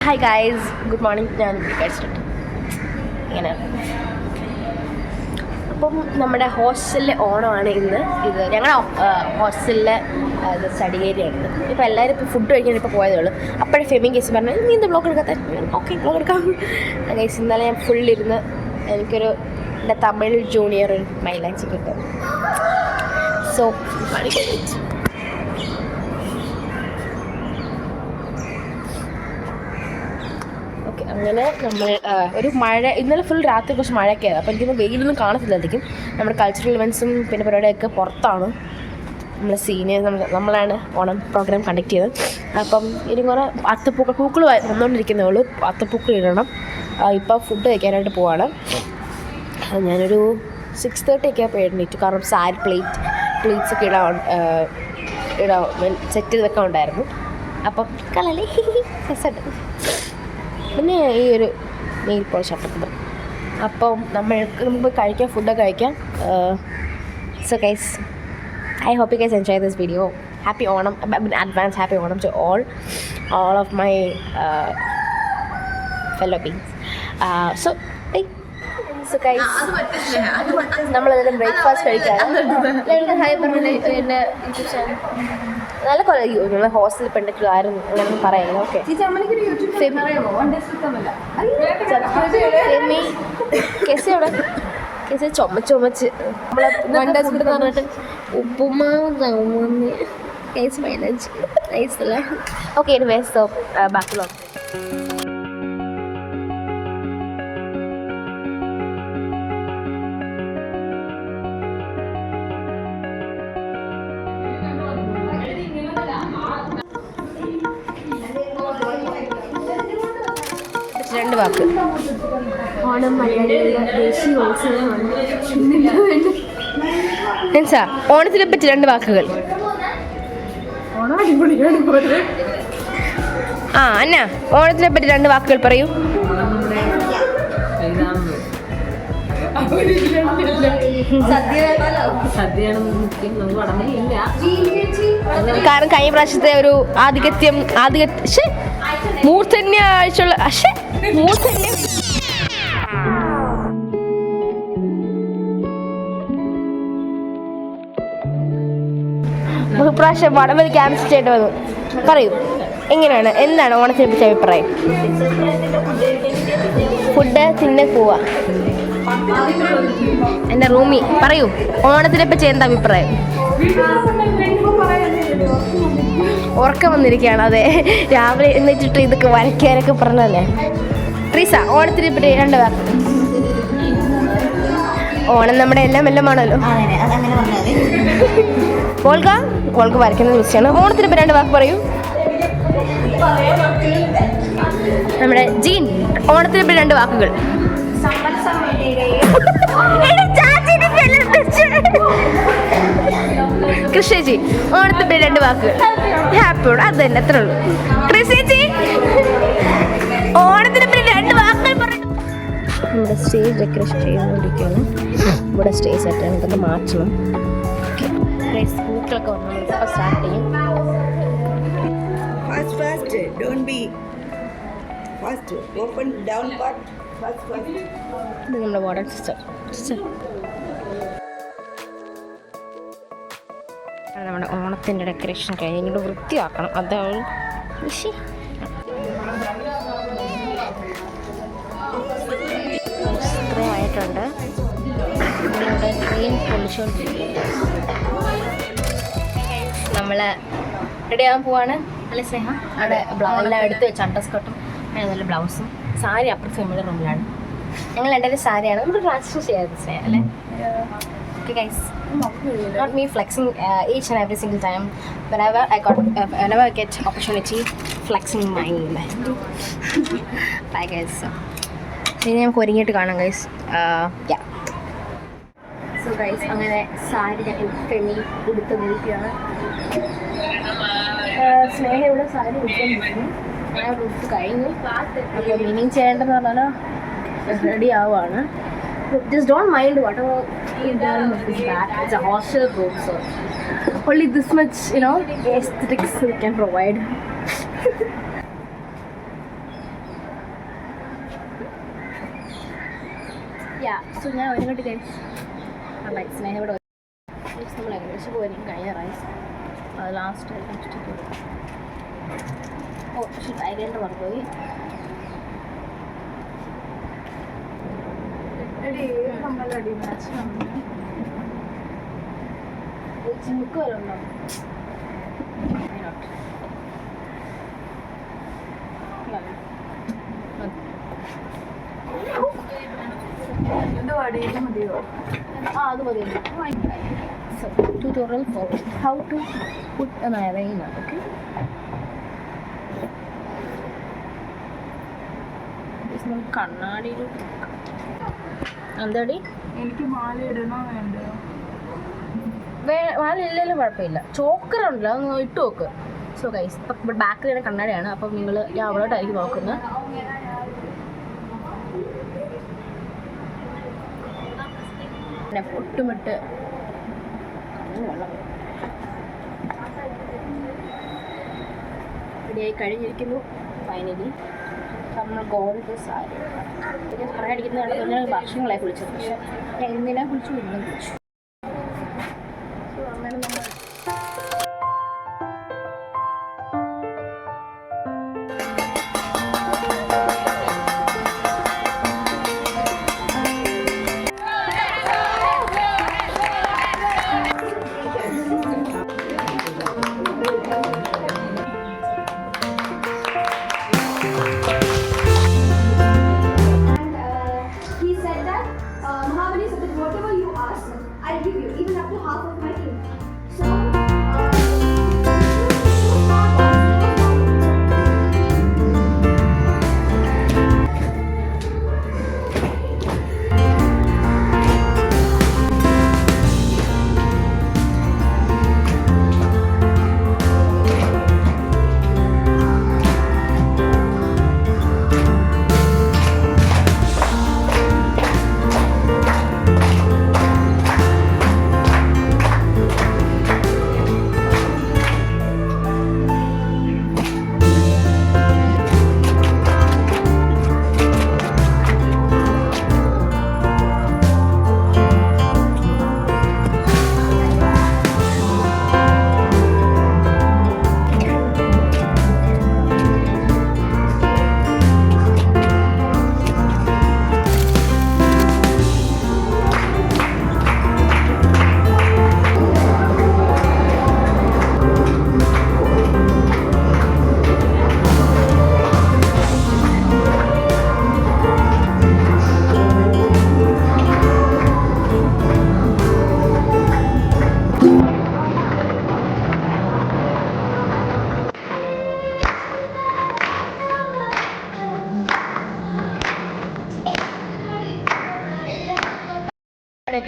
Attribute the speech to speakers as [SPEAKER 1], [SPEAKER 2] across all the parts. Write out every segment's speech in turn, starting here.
[SPEAKER 1] Hi guys, good morning. ഞാൻ കഴിച്ചിട്ടുണ്ട് ഇങ്ങനെയാണ്. അപ്പം നമ്മുടെ ഹോസ്റ്റലിലെ ഓണമാണ് ഇന്ന്. ഇത് ഞങ്ങളുടെ ഹോസ്റ്റലിലെ സ്റ്റഡി ഏരിയ ഉണ്ട്. ഇപ്പോൾ എല്ലാവരും ഇപ്പോൾ ഫുഡ് കഴിക്കാൻ ഇപ്പോൾ പോയതേ ഉള്ളൂ. അപ്പോഴേ ഫെമിൻ കേസ് പറഞ്ഞു, നീ എന്താ ബ്ലോഗ് എടുക്കാത്ത? ഓക്കെ, ബ്ലോഗ് എടുക്കാം. ഗൈസ്, ഇന്നലെ ഞാൻ ഫുള്ളിരുന്ന് എനിക്കൊരു എൻ്റെ തമിഴ് ജൂനിയർ ഒരു മൈലാഞ്ചി കിട്ടും. സോ ഓക്കെ, അങ്ങനെ നമ്മൾ ഒരു മഴ ഇന്നലെ ഫുൾ രാത്രി കുറച്ച് മഴയൊക്കെ ആയിരുന്നു. അപ്പോൾ എനിക്കൊന്നും വെയിലൊന്നും കാണത്തില്ലായിരിക്കും. നമ്മുടെ കൾച്ചറൽ ഇവൻറ്റ്സും പിന്നെ പരിപാടിയൊക്കെ പുറത്താണ്. നമ്മൾ നമ്മളാണ് ഓണം പ്രോഗ്രാം കണ്ടക്ട് ചെയ്തത്. അപ്പം ഇനി കുറേ പൂക്കൾ വന്നുകൊണ്ടിരിക്കുന്നേ ഉള്ളൂ. അത്തപ്പൂക്കൾ ഇടണം. ഇപ്പോൾ ഫുഡ് കഴിക്കാനായിട്ട് പോവാണ്. ഞാനൊരു 6:30 ഒക്കെ എഴുന്നേറ്റു. കാരണം സാരി പ്ലേറ്റ്സ് ഒക്കെ ഇടാൻ സെറ്റ് ചെയ്ത് വെക്കാൻ ഉണ്ടായിരുന്നു. അപ്പം കളല്ലേ രസമുണ്ട്. പിന്നെ ഈ ഒരു നെയിൽ പോളിഷ് അപ്പുറത്ത്. അപ്പം നമുക്ക് കഴിക്കാം, ഫുഡൊക്കെ കഴിക്കാം. So guys, I hope you guys enjoy this video. Happy Onam, advance happy Onam to all of my fellow beings. So guys, നമ്മളെല്ലാം ബ്രേക്ക്ഫാസ്റ്റ് കഴിക്കാറ്. ഹായ് പറഞ്ഞ എൻ്റെ നല്ല കുറേ ഞങ്ങൾ ഹോസ്റ്റലിൽ പെണ്ണിട്ട് ആരും അങ്ങനെ പറയുന്നത്. ഓക്കെ, കേസ് ചുമച്ച് നമ്മളെ പറഞ്ഞിട്ട് ഉപ്പുമാവ് കേസ് മൈലഞ്ച് നൈസല്ലേ. ഓക്കെ, ഇനി വേസ്റ്റ് ബാക്കിലോ രണ്ട് വാക്ക്. ഓണം മലയാളികളുടെ ദേശീയ ഉത്സവമാണ്. മനസ്സാ, ഓണത്തിനെ പറ്റി രണ്ട് വാക്കുകൾ. അന്ന, ഓണത്തിനെ പറ്റി രണ്ട് വാക്കുകൾ പറയൂ. കാരണം കഴിഞ്ഞ പ്രാവശ്യത്തെ ഒരു ആധിപത്യം മൂർധന്യ ആഴ്ചയുള്ള മൂർധന്യം പ്രാവശ്യം വടംവലി ക്യാൻസൽ ചെയ്യേണ്ടി വന്നു. പറയൂ, എങ്ങനെയാണ്, എന്താണ് ഓണത്തിനെ പറ്റി അഭിപ്രായം? ഫുഡ് തിന്നെ പോവാ. എൻ്റെ റൂമി പറയൂ, ഓണത്തിനെ പറ്റി എന്താ അഭിപ്രായം? ഉറക്കം വന്നിരിക്കുകയാണ്. അതെ, രാവിലെ എന്നിട്ട് ഇതൊക്കെ വരയ്ക്കാനൊക്കെ പറഞ്ഞല്ലേ. ട്രീസ, ഓണത്തിനെ പറ്റി രണ്ട് വാക്ക്. ഓണം നമ്മുടെ എല്ലാം ആണല്ലോ. ഓൾക്ക് വരയ്ക്കുന്ന ദിവസമാണ്. ഓണത്തിനെ പറ്റി രണ്ട് വാക്ക് പറയൂ. നമ്മുടെ ജീൻ, ഓണത്തിനെ പറ്റി രണ്ട് വാക്കുകൾ. കൃഷേജി, ഓണത്തെ പേര് രണ്ട് വാക്കുകൾ. ഹാപ്പിയോട് അത് തന്നെ, അത്രേ ഉള്ളൂ. കൃഷേജി, ഓണത്തിന് പേര് രണ്ട് വാക്കുകൾ പറയും. നമ്മുടെ സ്റ്റേജ് ഡെക്കറേഷൻ ചെയ്തുകൊണ്ടിരിക്കുകയാണ്. ഇവിടെ സ്റ്റേജ് സെറ്റാണ്, ഇതൊക്കെ മാറ്റണം. പൂക്കളൊക്കെ വന്നു, ഇപ്പോൾ സ്റ്റാർട്ട് ചെയ്യും. ഇത് നമ്മുടെ വാട്ടർ സിസ്റ്റർ. നമ്മുടെ ഓണത്തിൻ്റെ ഡെക്കറേഷൻ കഴിഞ്ഞ് ഇങ്ങോട്ട് വൃത്തിയാക്കണം. അതാണ് ഇത്രയായിട്ടുണ്ട്. നമ്മളിവിടെ ക്രീം പൊളിച്ചുകൊണ്ടിരിക്കുകയാണ്. നമ്മൾ റെഡി ആകാൻ പോവാണ്. നല്ല സ്നേഹം അവിടെ എല്ലാം എടുത്ത് വെച്ച് അണ്ടർസ്കർട്ടും നല്ല ബ്ലൗസും. സാരി അപ്പുറത്ത് നമ്മുടെ റൂമിലാണ്. ഞങ്ങൾ രണ്ടുപേരും സാരിയാണ്. നമുക്ക് ട്രാൻസ്ഫർ ചെയ്യാതെ സ്നേഹം അല്ലേ. Okay guys, not me flexing each and every single time. Whenever I get opportunity, flexing my bye guys. ഇനി നമുക്ക് ഒരുങ്ങിയിട്ട് കാണാം ഗൈസ്. സോ ഗൈസ്, അങ്ങനെ സാരി ഫെമി ഉടുത്ത് നിൽക്കുകയാണ്. സ്നേഹ ഇവിടെ സാരി ഉടുത്തിരിക്കുന്നു. ഞാൻ ഇവിടെ ഉടുത്ത് കഴിഞ്ഞു. അപ്പോൾ മീനിങ് ചെയ്യേണ്ടതെന്ന് പറഞ്ഞാൽ റെഡി ആവുകയാണ്. Just don't mind whatever is there in this bag. It's a hostel room, so only this much, aesthetics we can provide. So ഞാൻ ഒരുങ്ങോട്ട് കഴിച്ചു സ്നേഹം ഇവിടെ നമ്മൾ ഏകദേശം പോയിരിക്കും കഴിഞ്ഞ റൈസ് അത് ലാസ്റ്റ് ഓ പക്ഷേ ഐലൻഡർ മറന്നുപോയി ചിമുക്ക് വരെ ഉണ്ടോ അത് മതി tutorial for how to put an arena. Okay, this one കണ്ണാടിയിൽ എന്താടി
[SPEAKER 2] എനിക്ക് മാല ഇടണോ വേണ്ടോ
[SPEAKER 1] മാല ഇല്ലെങ്കിലും കുഴപ്പമില്ല ചോക്കറുണ്ടല്ലോ അതൊന്ന് ഇട്ട് നോക്ക് സോ ഗൈസ് ഇപ്പം ബാക്കിൽ കണ്ണാടിയാണ് അപ്പം നിങ്ങൾ ഞാൻ അവളോട്ടായിരിക്കും നോക്കുന്നത് പൊട്ടുമിട്ട് റെഡിയായി കഴിഞ്ഞിരിക്കുന്നു ഫൈനലി നമ്മൾ ഗോൾഡ് സാരി കുറേ അടിക്കുന്നതാണ് ഞാൻ ഭക്ഷണങ്ങളായി കുളിച്ചത് പക്ഷേ ഞാൻ എന്തിനാ കുളിച്ചു ഇന്നും കുളിച്ചു അങ്ങനെ നമ്മൾ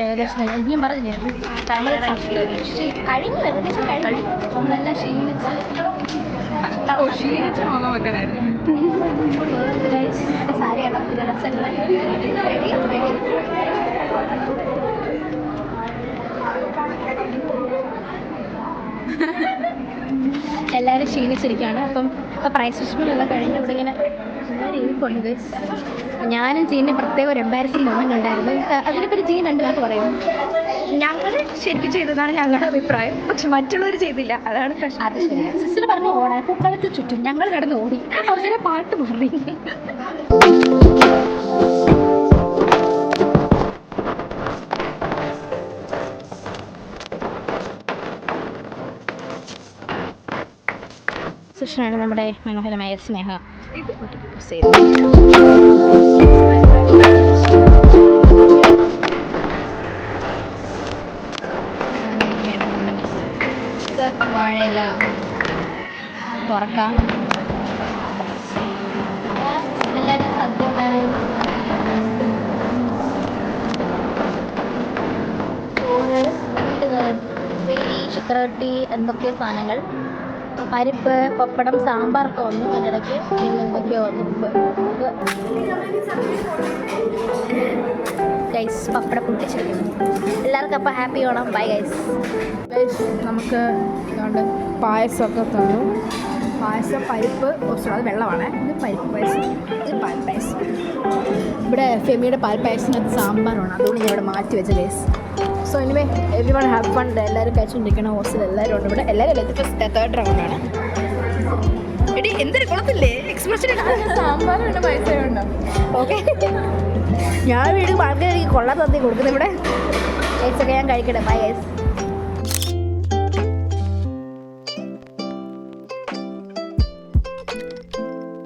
[SPEAKER 1] ഏകദേശം ഞാൻ പറഞ്ഞില്ലേ കഴിഞ്ഞു ഏകദേശം കഴിഞ്ഞു നല്ല ക്ഷീണിച്ച് സാരി എല്ലാവരും ക്ഷീണിച്ചിരിക്കുകയാണ് അപ്പം പ്രൈസ് ഡിസ്ട്രിബ്യൂഷനെല്ലാം കഴിഞ്ഞ് ഇവിടെ ഇങ്ങനെ ഇരിപ്പുണ്ട് ഞാനും ജീനിന് പ്രത്യേക ഒരു എംബാരസിംഗ് മൊമെൻ്റ് ഉണ്ടായിരുന്നു അതിനെപ്പറ്റി ജീൻ രണ്ടാൾക്ക് പറയും
[SPEAKER 2] ഞങ്ങൾ ശരിക്കും ചെയ്തതാണ് ഞങ്ങളുടെ അഭിപ്രായം പക്ഷെ മറ്റുള്ളവർ ചെയ്തില്ല അതാണ് പ്രശ്നം
[SPEAKER 1] അത് ശരിയാണ് സിസ്റ്റർ പറഞ്ഞു ഓടാൻ പൂക്കളത്ത് ചുറ്റും ഞങ്ങൾ കിടന്ന് ഓടി അവരെ പാട്ട് മാറി സിസ്റ്ററാണ് നമ്മുടെ മനോഹരമായ സ്നേഹ വാഴയില തുറക്കാം എല്ലാവരും സദ്യ ചുക്കറൊട്ടി എന്തൊക്കെയോ സാധനങ്ങൾ പരിപ്പ് പപ്പടം സാമ്പാറൊക്കെ വന്നു അതിനിടയ്ക്ക് പിന്നെ എന്തൊക്കെയോ വന്നു ഗൈസ് പപ്പടം പൊട്ടിച്ചിരിക്കുന്നു എല്ലാവർക്കും അപ്പോൾ ഹാപ്പി ഓണം ബൈ ഗൈസ്
[SPEAKER 2] നമുക്ക് അതുകൊണ്ട് പായസമൊക്കെ തന്നു പായസം പരിപ്പ് കുറച്ചുകൂടെ അത് വെള്ളമാണ്. ഇത് പരിപ്പ് പായസം, ഇത് പാൽ പായസം. ഇവിടെ ഫെമിയുടെ പാൽ പായസത്തിനകത്ത് സാമ്പാറാണ്, അതുകൊണ്ട് ഞാൻ ഇവിടെ മാറ്റി വെച്ച case. So anyway every one have fun. എല്ലാവരും കഴിച്ചുകൊണ്ടിരിക്കണം. ഹോസ്റ്റൽ എല്ലാവരും ഉണ്ട് ഇവിടെ. എല്ലാവരും അല്ല, ഇതിപ്പോൾ തേർഡ് റൗണ്ടാണ്. എടി എന്തൊരു കുളത്തില്ലേ എക്സ്പ്രഷൻ.
[SPEAKER 1] സാമ്പാറുണ്ട് പൈസയുണ്ടോ?
[SPEAKER 2] ഓക്കെ, ഞാൻ വീട് വളരെ കൊള്ളാൻ തന്നെ കൊടുക്കുന്നത് ഇവിടെ. ഒക്കെ ഞാൻ കഴിക്കട്ടെ. Bye guys.